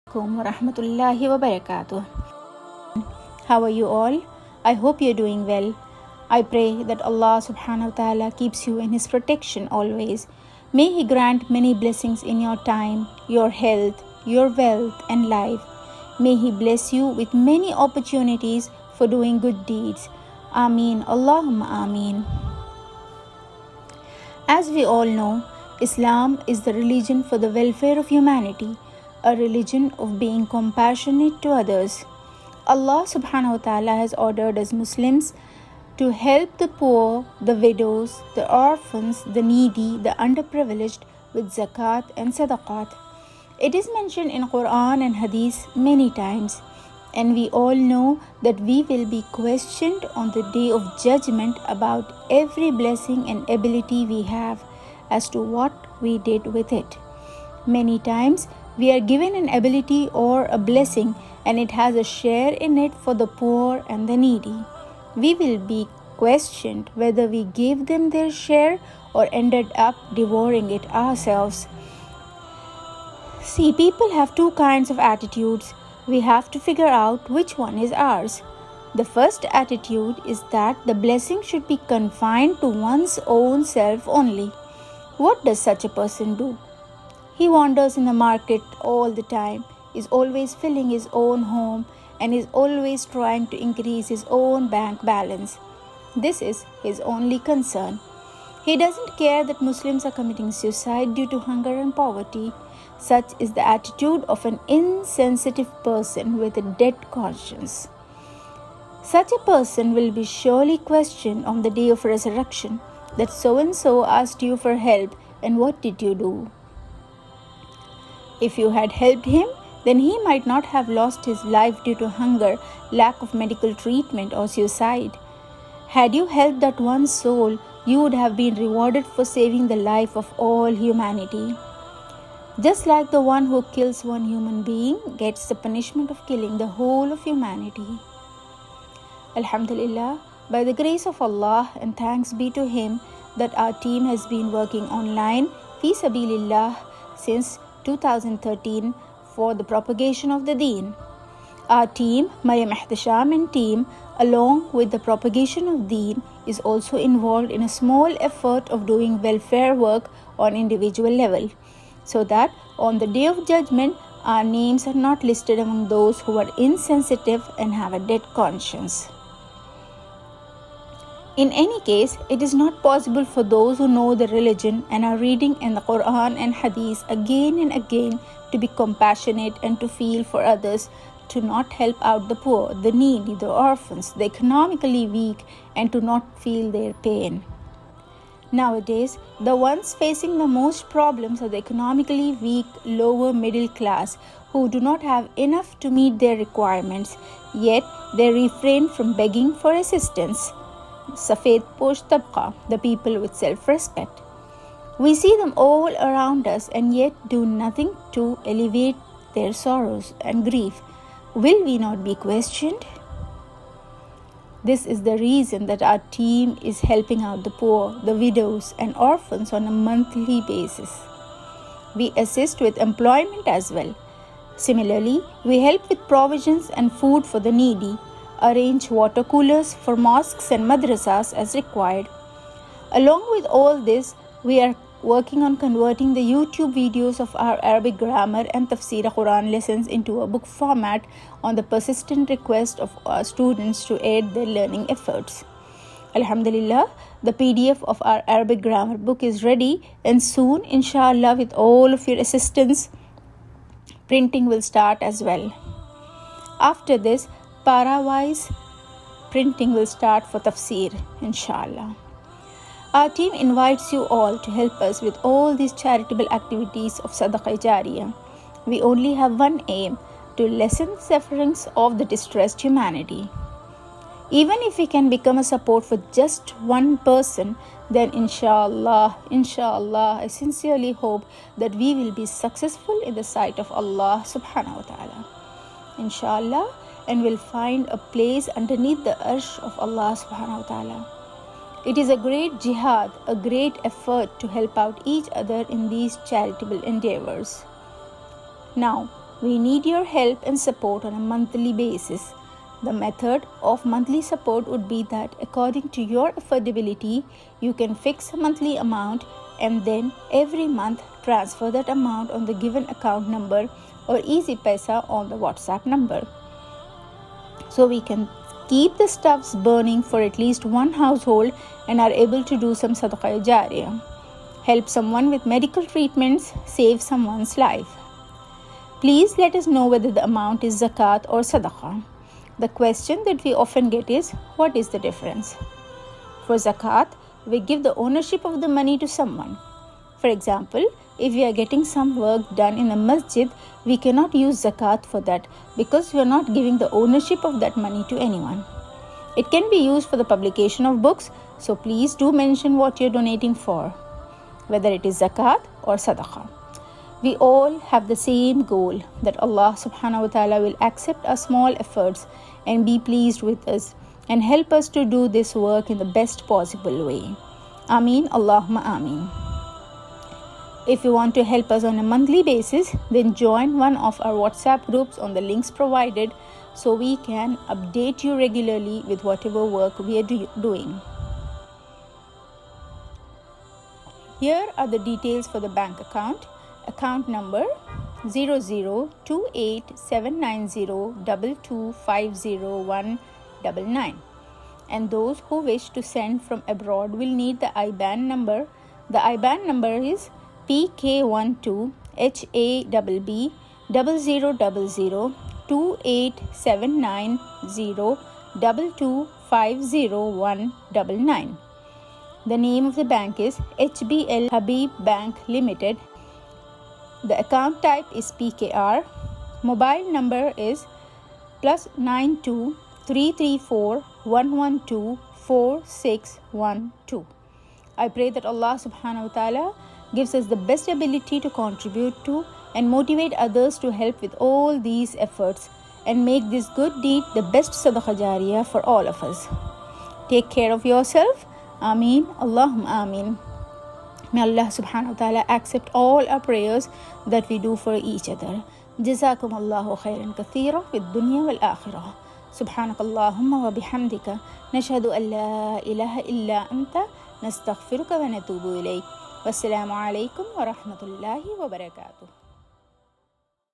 Assalamualaikum warahmatullahi wabarakatuh. How are you all? I hope you're doing well. I pray that Allah subhanahu wa ta'ala keeps you in His protection always. May He grant many blessings in your time, your health, your wealth and life. May He bless you with many opportunities for doing good deeds. Ameen. Allahumma ameen. As we all know, Islam is the religion for the welfare of humanity, a religion of being compassionate to others. Allah subhanahu wa ta'ala has ordered us Muslims to help the poor, the widows, the orphans, the needy, the underprivileged with zakat and sadaqat. It is mentioned in Quran and Hadith many times, and we all know that we will be questioned on the day of judgment about every blessing and ability we have as to what we did with it. Many times we are given an ability or a blessing and it has a share in it for the poor and the needy. We will be questioned whether we gave them their share or ended up devouring it ourselves. See, people have two kinds of attitudes. We have to figure out which one is ours. The first attitude is that the blessing should be confined to one's own self only. What does such a person do? He wanders in the market all the time, is always filling his own home, and is always trying to increase his own bank balance. This is his only concern. He doesn't care that Muslims are committing suicide due to hunger and poverty. Such is the attitude of an insensitive person with a dead conscience. Such a person will be surely questioned on the day of resurrection, that so-and-so asked you for help, and what did you do? If you had helped him, then he might not have lost his life due to hunger, lack of medical treatment, or suicide. Had you helped that one soul, you would have been rewarded for saving the life of all humanity. Just like the one who kills one human being gets the punishment of killing the whole of humanity. Alhamdulillah, by the grace of Allah and thanks be to Him that our team has been working online, fi sabilillah, since 2013 for the propagation of the deen. Our team, Maryam Ihtisham and team, along with the propagation of deen, is also involved in a small effort of doing welfare work on individual level, so that on the day of judgment, our names are not listed among those who are insensitive and have a dead conscience. In any case, it is not possible for those who know the religion and are reading in the Quran and Hadith again and again to be compassionate and to feel for others, to not help out the poor, the needy, the orphans, the economically weak, and to not feel their pain. Nowadays, the ones facing the most problems are the economically weak, lower middle class who do not have enough to meet their requirements, yet they refrain from begging for assistance. Safed Posh Tabqa, the people with self-respect. We see them all around us and yet do nothing to alleviate their sorrows and grief. Will we not be questioned? This is the reason that our team is helping out the poor, the widows, and orphans on a monthly basis. We assist with employment as well. Similarly, we help with provisions and food for the needy, arrange water coolers for mosques and madrasas as required. Along with all this, we are working on converting the YouTube videos of our Arabic grammar and Tafsir Quran lessons into a book format on the persistent request of our students to aid their learning efforts. Alhamdulillah, the PDF of our Arabic grammar book is ready, and soon, inshallah, with all of your assistance, printing will start as well. After this, para-wise printing will start for Tafsir, inshallah. Our team invites you all to help us with all these charitable activities of Sadaqah Jariyah. We only have one aim, to lessen the sufferings of the distressed humanity. Even if we can become a support for just one person, then inshallah, I sincerely hope that we will be successful in the sight of Allah subhanahu wa ta'ala. Inshallah, and will find a place underneath the arsh of Allah subhanahu wa ta'ala. It is a great jihad, a great effort to help out each other in these charitable endeavors. Now, We need your help and support on a monthly basis. The method of monthly support would be that according to your affordability, you can fix a monthly amount and then every month transfer that amount on the given account number or Easy Paisa on the WhatsApp number. So we can keep the stuffs burning for at least one household and are able to do some sadaqah jariyah. Help someone with medical treatments, save someone's life. Please let us know whether the amount is zakat or sadaqah. The question that we often get is, what is the difference? For zakat, we give the ownership of the money to someone. For example, if we are getting some work done in a masjid, we cannot use zakat for that because we are not giving the ownership of that money to anyone. It can be used for the publication of books, so please do mention what you are donating for, whether it is zakat or sadaqah. We all have the same goal, that Allah subhanahu wa ta'ala will accept our small efforts and be pleased with us and help us to do this work in the best possible way. Ameen, Allahumma Ameen. If you want to help us on a monthly basis, then join one of our WhatsApp groups on the links provided so we can update you regularly with whatever work we are doing. Here are the details for the bank account. Account number 00287902250199. And those who wish to send from abroad will need the IBAN number. The IBAN number is PK12HABB0000287902250199. The name of the bank is HBL Habib Bank Limited. The account type is PKR. Mobile number is +92 334 112 4612. I pray that Allah subhanahu wa ta'ala gives us the best ability to contribute to and motivate others to help with all these efforts and make this good deed the best sadaqah jariyah for all of us. Take care of yourself. Ameen. Allahumma Ameen. May Allah subhanahu wa ta'ala accept all our prayers that we do for each other. جزاكم الله خيرا كثيرا في الدنيا والآخرة. سبحانك اللهم وبحمدك نشهد أن لا إله إلا أنت نستغفرك ونتوب إليك. والسلام عليكم ورحمة الله وبركاته.